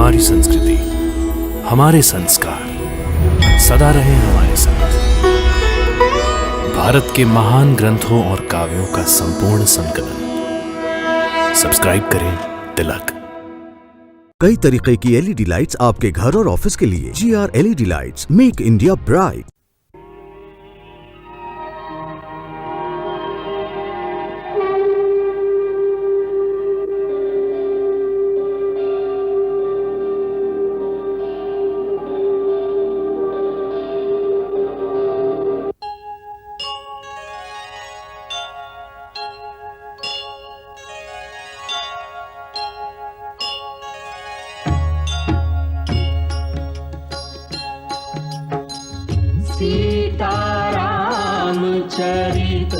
हमारी संस्कृति, हमारे संस्कार सदा रहे हमारे साथ। भारत के महान ग्रंथों और काव्यों का संपूर्ण संकलन। सब्सक्राइब करें तिलक। कई तरीके की एलईडी लाइट्स आपके घर और ऑफिस के लिए। GR LED lights, make India bright. Sitaram चरित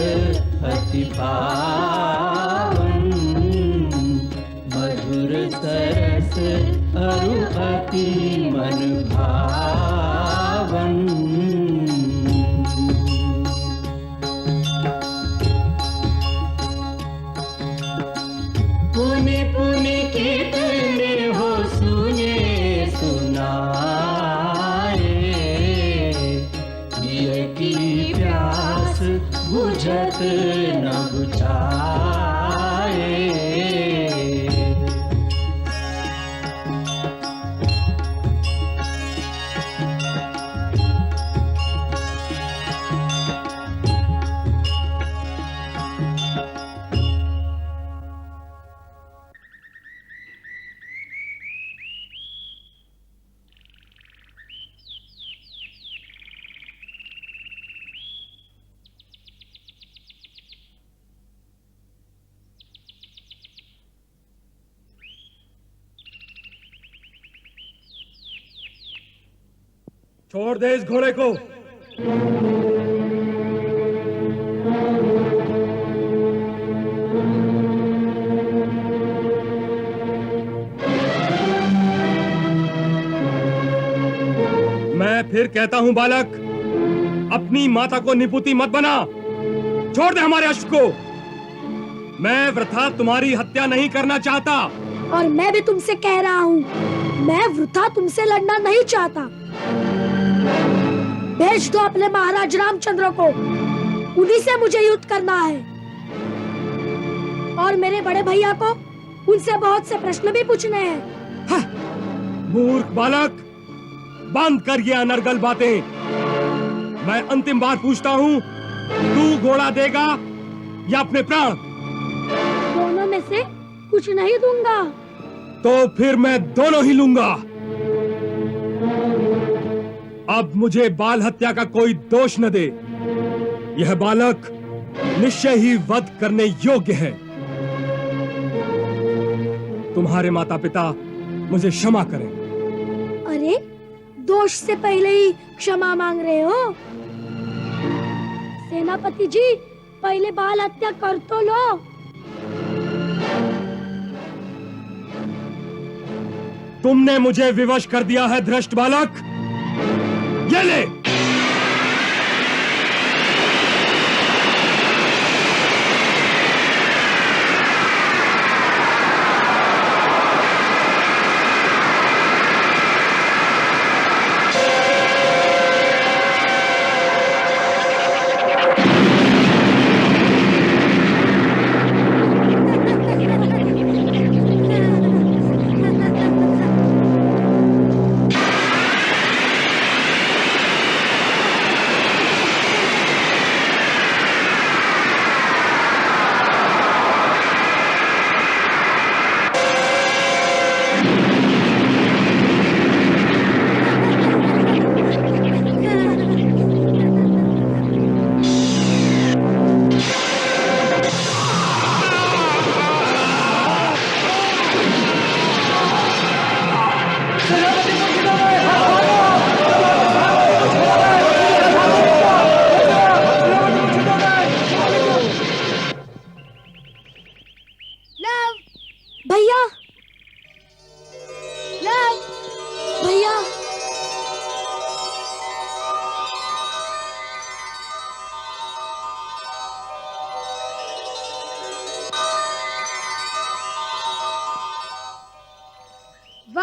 अति पावन, मधुर सरस अरु अति मन भावन। पुनि पुनि कितने हो सुने सुनाए, की प्यास बुझत न बुझाए। छोड़ दे इस घोड़े को। मैं फिर कहता हूं बालक, अपनी माता को निपुति मत बना। छोड़ दे हमारे अश्व को। मैं वृथा तुम्हारी हत्या नहीं करना चाहता। और मैं भी तुमसे कह रहा हूँ, मैं वृथा तुमसे लड़ना नहीं चाहता। भेज दो अपने महाराज रामचंद्र को, उन्हीं से मुझे युद्ध करना है। और मेरे बड़े भैया को उनसे बहुत से प्रश्न भी पूछने हैं। मूर्ख बालक, बंद कर ये अनर्गल बातें। मैं अंतिम बार पूछता हूँ, तू घोड़ा देगा या अपने प्राण? दोनों में से कुछ नहीं दूंगा। तो फिर मैं दोनों ही लूंगा। अब मुझे बाल हत्या का कोई दोष न दे। यह बालक निश्चय ही वध करने योग्य है। तुम्हारे माता पिता मुझे क्षमा करें। अरे, दोष से पहले ही क्षमा मांग रहे हो? सेनापति जी, पहले बाल हत्या कर तो लो। तुमने मुझे विवश कर दिया है धृष्ट बालक। ये ले।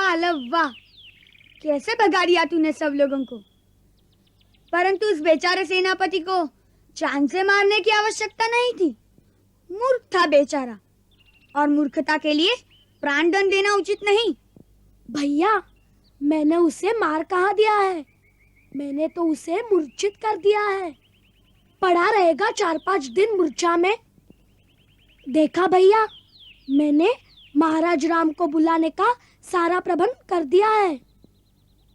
वाह लव वाह, कैसे भगा दिया तूने सब लोगों को। परंतु उस बेचारे सेनापति को जान से मारने की आवश्यकता नहीं थी। मूर्ख था बेचारा, और मूर्खता के लिए प्राणदंड देना उचित नहीं। भैया, मैंने उसे मार कहाँ दिया है, मैंने तो उसे मूर्छित कर दिया है। पड़ा रहेगा 4-5 दिन मूर्छा में। देखा भैया, मैंने महाराज राम को बुलाने का सारा प्रबंध कर दिया है।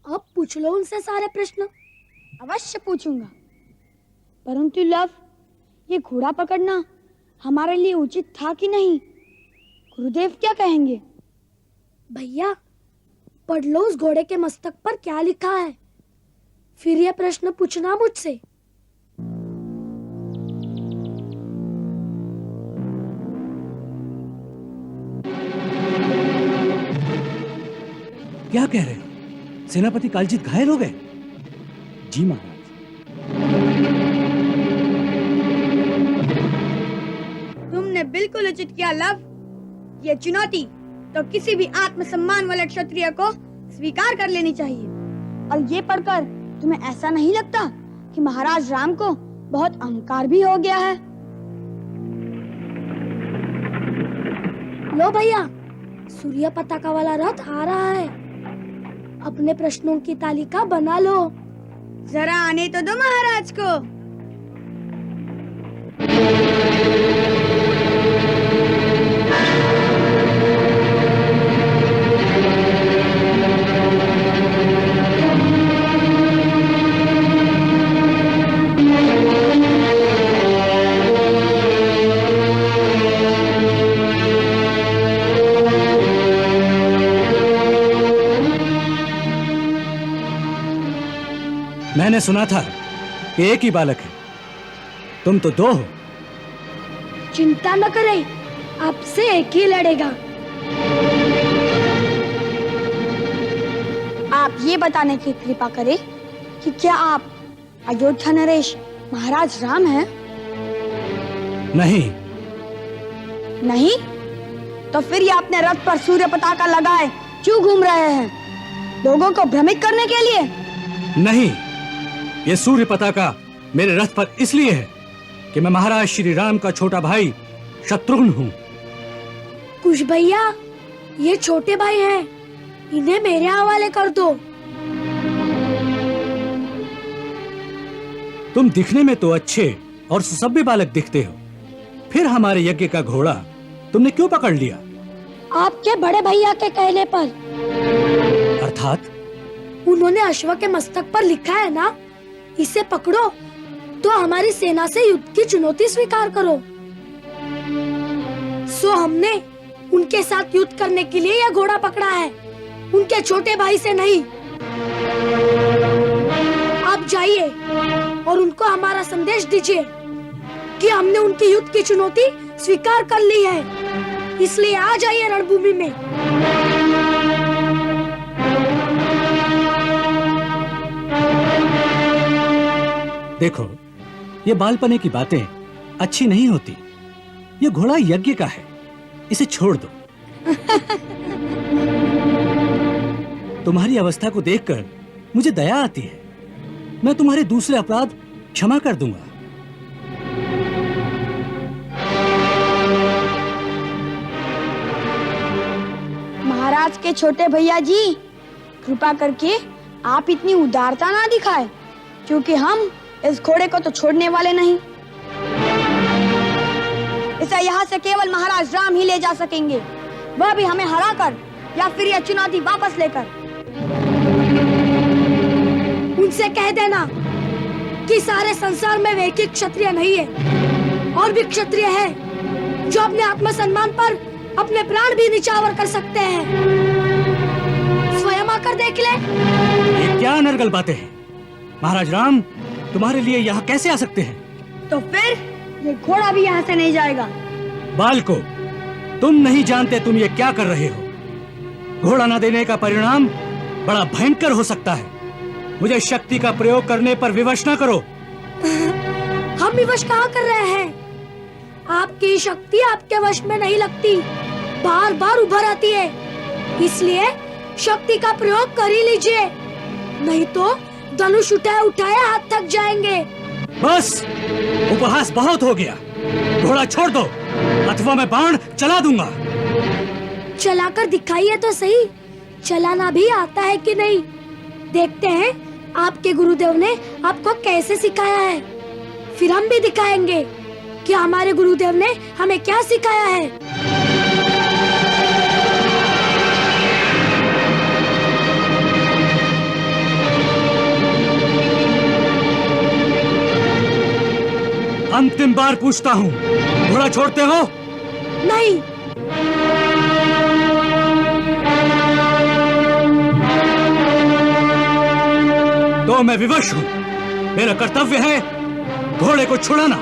अब पूछ लो उनसे सारे प्रश्न। अवश्य पूछूंगा, परंतु लव, ये घोड़ा पकड़ना हमारे लिए उचित था कि नहीं? गुरुदेव क्या कहेंगे? भैया, पढ़ लो उस घोड़े के मस्तक पर क्या लिखा है, फिर ये प्रश्न पूछना मुझसे। क्या कह रहे हो? सेनापति कालजीत घायल हो गए? जी महाराज। तुमने बिल्कुल उचित किया लव। ये चुनौती तो किसी भी आत्मसम्मान वाले क्षत्रिय को स्वीकार कर लेनी चाहिए। और ये पढ़कर तुम्हें ऐसा नहीं लगता कि महाराज राम को बहुत अहंकार भी हो गया है? लो भैया, सूर्य पताका वाला रथ आ रहा है। अपने प्रश्नों की तालिका बना लो। जरा आने तो दो महाराज को। मैंने सुना था कि एक ही बालक है, तुम तो 2 हो। चिंता न करें, आपसे एक ही लड़ेगा। आप ये बताने की कृपा करें कि क्या आप अयोध्या नरेश महाराज राम हैं? नहीं। नहीं? तो फिर ये अपने रथ पर सूर्य पताका लगाए क्यों घूम रहे हैं? लोगों को भ्रमित करने के लिए? नहीं, ये सूर्य पताका मेरे रथ पर इसलिए है कि मैं महाराज श्री राम का छोटा भाई शत्रुघ्न हूँ। कुश भैया, ये छोटे भाई हैं, इन्हें मेरे हवाले कर दो। तुम दिखने में तो अच्छे और सुसभ्य बालक दिखते हो, फिर हमारे यज्ञ का घोड़ा तुमने क्यों पकड़ लिया? आपके बड़े भैया के कहने पर। अर्थात? उन्होंने अश्व के मस्तक पर लिखा है ना, इसे पकड़ो तो हमारी सेना से युद्ध की चुनौती स्वीकार करो। सो हमने उनके साथ युद्ध करने के लिए यह घोड़ा पकड़ा है, उनके छोटे भाई से नहीं। आप जाइए और उनको हमारा संदेश दीजिए कि हमने उनकी युद्ध की चुनौती स्वीकार कर ली है, इसलिए आ जाइए रणभूमि में। देखो, ये बालपने की बातें अच्छी नहीं होती। ये घोड़ा यज्ञ का है, इसे छोड़ दो। तुम्हारी अवस्था को देखकर मुझे दया आती है। मैं तुम्हारे दूसरे अपराध क्षमा कर दूंगा। महाराज के छोटे भैया जी, कृपा करके आप इतनी उदारता ना दिखाए, क्योंकि हम इस घोड़े को तो छोड़ने वाले नहीं। इसे यहाँ से केवल महाराज राम ही ले जा सकेंगे, वह भी हमें हराकर या फिर यह चुनौती वापस लेकर। उनसे कह देना कि सारे संसार में वे एक ही क्षत्रिय नहीं है, और भी क्षत्रिय है जो अपने आत्मसम्मान पर अपने प्राण भी निछावर कर सकते हैं। स्वयं आकर देख ले। ये क्या अनर्गल बातें हैं? महाराज राम तुम्हारे लिए यहाँ कैसे आ सकते हैं? तो फिर ये घोड़ा भी यहाँ से नहीं जाएगा। बालको, तुम नहीं जानते तुम ये क्या कर रहे हो। घोड़ा न देने का परिणाम बड़ा भयंकर हो सकता है। मुझे शक्ति का प्रयोग करने पर विवश न करो। हम विवश कहाँ कर रहे हैं? आपकी शक्ति आपके वश में नहीं लगती, बार बार उभर आती है। इसलिए शक्ति का प्रयोग कर ही लीजिए, नहीं तो धनुष उठाए उठाए हाथ थक जाएंगे। बस, उपहास बहुत हो गया। घोड़ा छोड़ दो, अथवा मैं बाण चला दूंगा। चलाकर दिखाइए तो सही, चलाना भी आता है कि नहीं। देखते हैं आपके गुरुदेव ने आपको कैसे सिखाया है, फिर हम भी दिखाएंगे कि हमारे गुरुदेव ने हमें क्या सिखाया है। अंतिम बार पूछता हूँ, घोड़ा छोड़ते हो? नहीं। तो मैं विवश हूँ। मेरा कर्तव्य है घोड़े को छुड़ाना।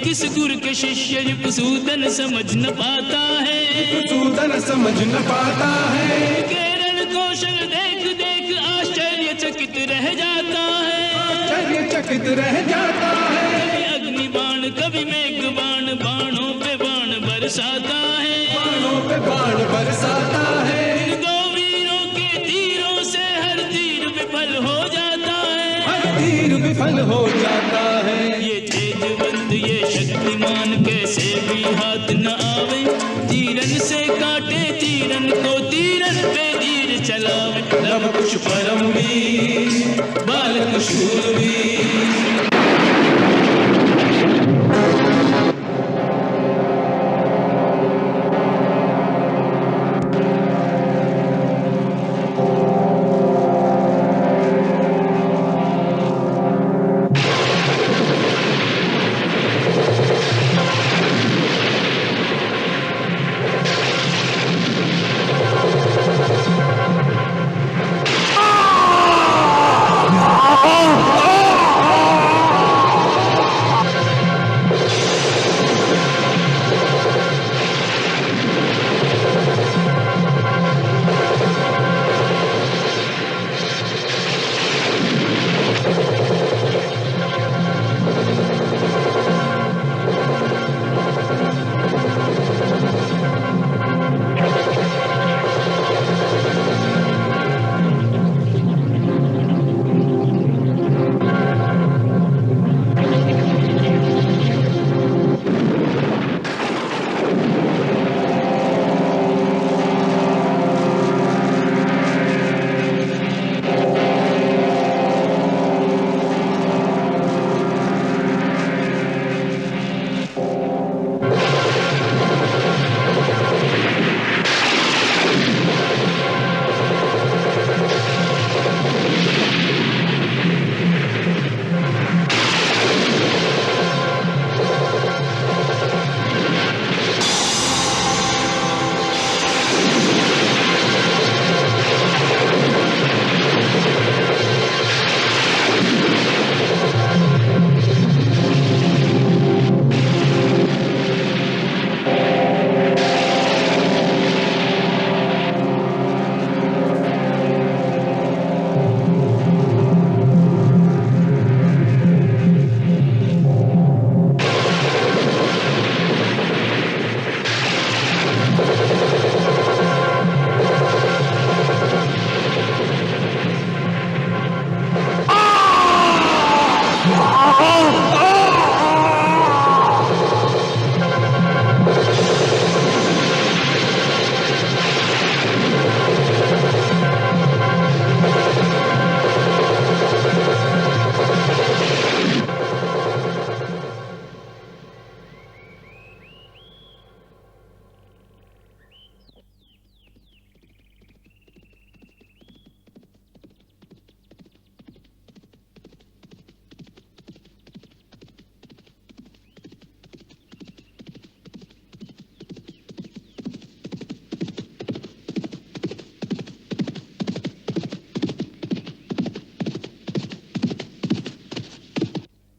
किस गुरु के शिष्य सूदन समझ न पाता है, सूदन समझ न पाता है। केरल कौशल देख देख आश्चर्यचकित रह जाता है, आश्चर्यचकित रह जाता है। कभी अग्नि बाण कभी मेघ बाण, बाणों पे बाण बरसाता है, बाणों पे बाण बरसाता है। इन दो वीरों के तीरों से हर तीर विफल हो जाता है, हर तीर विफल हो जाता है। ये तेजवंत ये शक्तिमान कैसे भी हाथ न आवे, तीरन से काटे तीरन को तीरन पे तीर चलावे। लव कुश परम वीर बालक शूरवीर।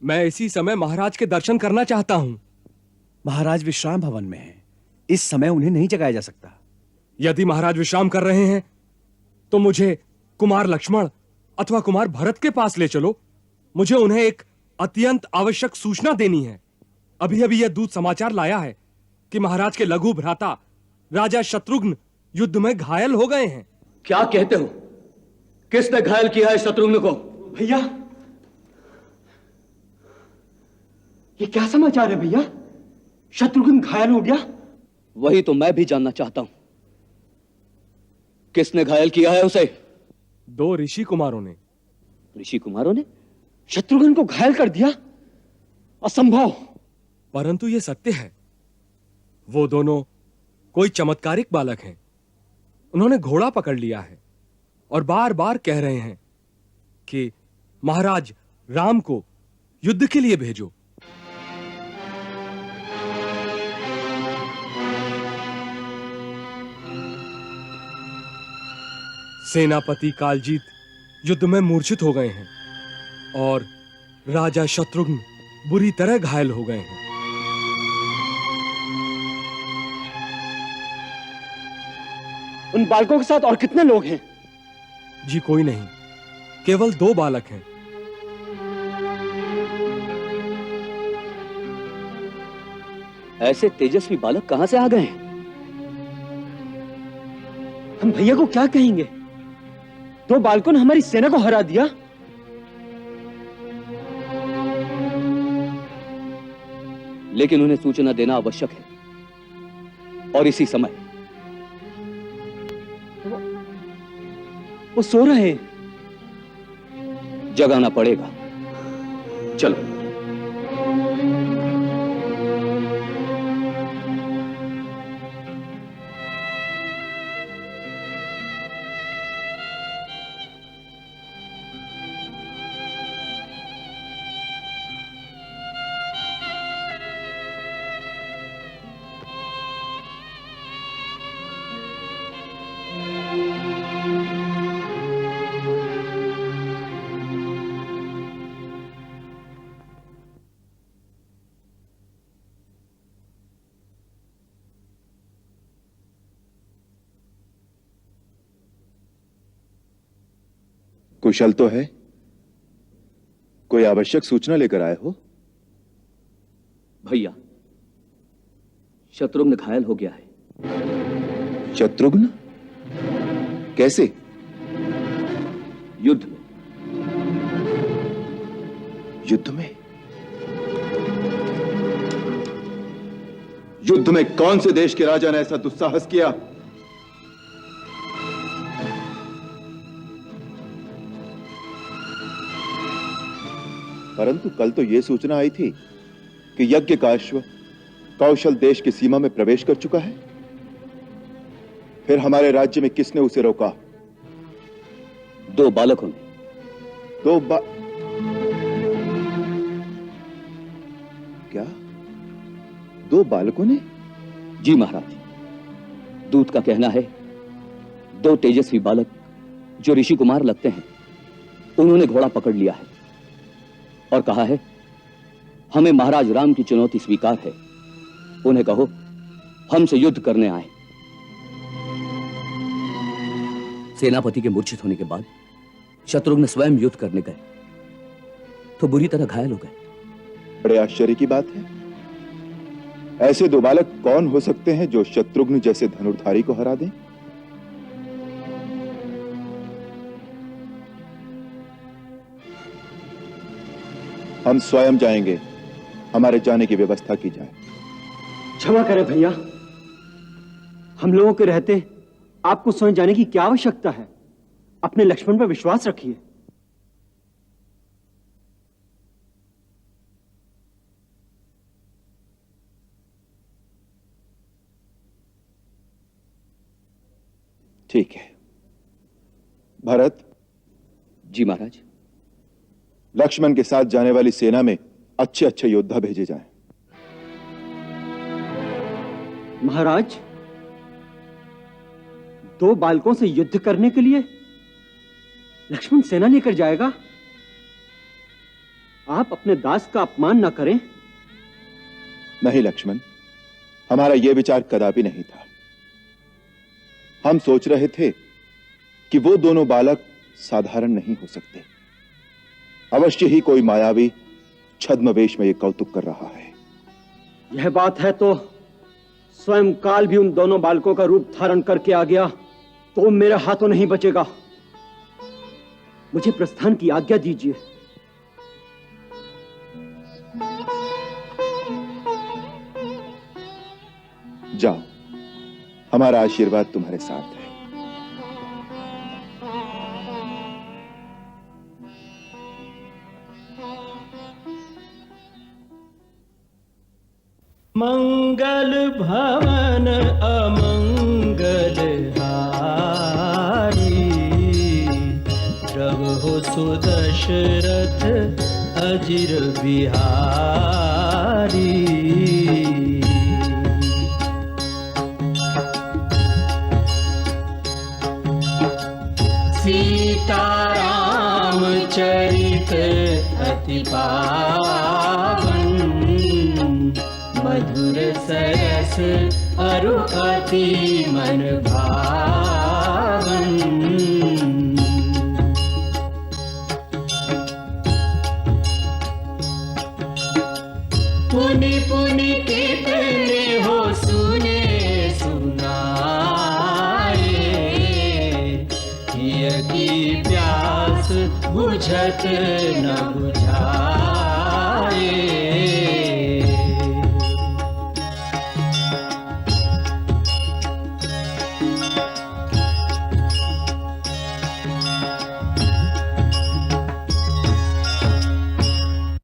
मैं इसी समय महाराज के दर्शन करना चाहता हूं। महाराज विश्राम भवन में हैं। इस समय उन्हें नहीं जगाया जा सकता। यदि महाराज विश्राम कर रहे हैं तो मुझे कुमार लक्ष्मण अथवा कुमार भरत के पास ले चलो। मुझे उन्हें एक अत्यंत आवश्यक सूचना देनी है। अभी अभी यह दूत समाचार लाया है कि महाराज के लघु भ्राता राजा शत्रुघ्न युद्ध में घायल हो गए हैं। क्या कहते हो? किसने घायल किया है शत्रुघ्न को? भैया, ये क्या समाचार है भैया? शत्रुघ्न घायल हो गया? वही तो मैं भी जानना चाहता हूं। किसने घायल किया है उसे? 2 ऋषि कुमारों ने। ऋषि कुमारों ने शत्रुघ्न को घायल कर दिया? असंभव। परंतु यह सत्य है। वो दोनों कोई चमत्कारिक बालक हैं। उन्होंने घोड़ा पकड़ लिया है और बार बार कह रहे हैं कि महाराज राम को युद्ध के लिए भेजो। सेनापति कालजीत युद्ध में मूर्छित हो गए हैं और राजा शत्रुघ्न बुरी तरह घायल हो गए हैं। उन बालकों के साथ और कितने लोग हैं? जी कोई नहीं, केवल 2 बालक हैं। ऐसे तेजस्वी बालक कहां से आ गए हैं? हम भैया को क्या कहेंगे? 2 बालकों ने हमारी सेना को हरा दिया। लेकिन उन्हें सूचना देना आवश्यक है और इसी समय। वो सो रहे हैं। जगाना पड़ेगा। चलो। कुशल तो है? कोई आवश्यक सूचना लेकर आए हो? भैया, शत्रुघ्न घायल हो गया है। शत्रुघ्न? कैसे? युद्ध में। युद्ध में? युद्ध में कौन से देश के राजा ने ऐसा दुस्साहस किया? परंतु कल तो यह सूचना आई थी कि यज्ञ का अश्व कौशल देश की सीमा में प्रवेश कर चुका है। फिर हमारे राज्य में किसने उसे रोका? 2 बालकों ने। 2 क्या? 2 बालकों ने? जी महाराज, दूत का कहना है 2 तेजस्वी बालक जो ऋषि कुमार लगते हैं, उन्होंने घोड़ा पकड़ लिया है और कहा है हमें महाराज राम की चुनौती स्वीकार है। उन्हें कहो हमसे युद्ध करने आए। सेनापति के मूर्छित होने के बाद शत्रुघ्न स्वयं युद्ध करने गए तो बुरी तरह घायल हो गए। बड़े आश्चर्य की बात है। ऐसे 2 बालक कौन हो सकते हैं जो शत्रुघ्न जैसे धनुर्धारी को हरा दें? हम स्वयं जाएंगे, हमारे जाने की व्यवस्था की जाए। क्षमा करें भैया, हम लोगों के रहते आपको स्वयं जाने की क्या आवश्यकता है? अपने लक्ष्मण पर विश्वास रखिए। ठीक है भरत। जी महाराज। लक्ष्मण के साथ जाने वाली सेना में अच्छे अच्छे योद्धा भेजे जाएं। महाराज, 2 बालकों से युद्ध करने के लिए लक्ष्मण सेना लेकर जाएगा? आप अपने दास का अपमान ना करें। नहीं लक्ष्मण, हमारा यह विचार कदापि नहीं था। हम सोच रहे थे कि वो दोनों बालक साधारण नहीं हो सकते। अवश्य ही कोई मायावी छद्मवेश में ये कौतुक कर रहा है। यह बात है तो स्वयं काल भी उन दोनों बालकों का रूप धारण करके आ गया तो मेरे हाथों नहीं बचेगा। मुझे प्रस्थान की आज्ञा दीजिए। जाओ, हमारा आशीर्वाद तुम्हारे साथ है। मंगल भवन अमंगल हारी, रघु सुदशरथ अजिर बिहारी। सीताराम चरित अति पावन, मधुर सरस अरु अति मन भावन। पुनि पुनि कितने हो सुने सुनाए, की प्यास बुझत न बुझाए।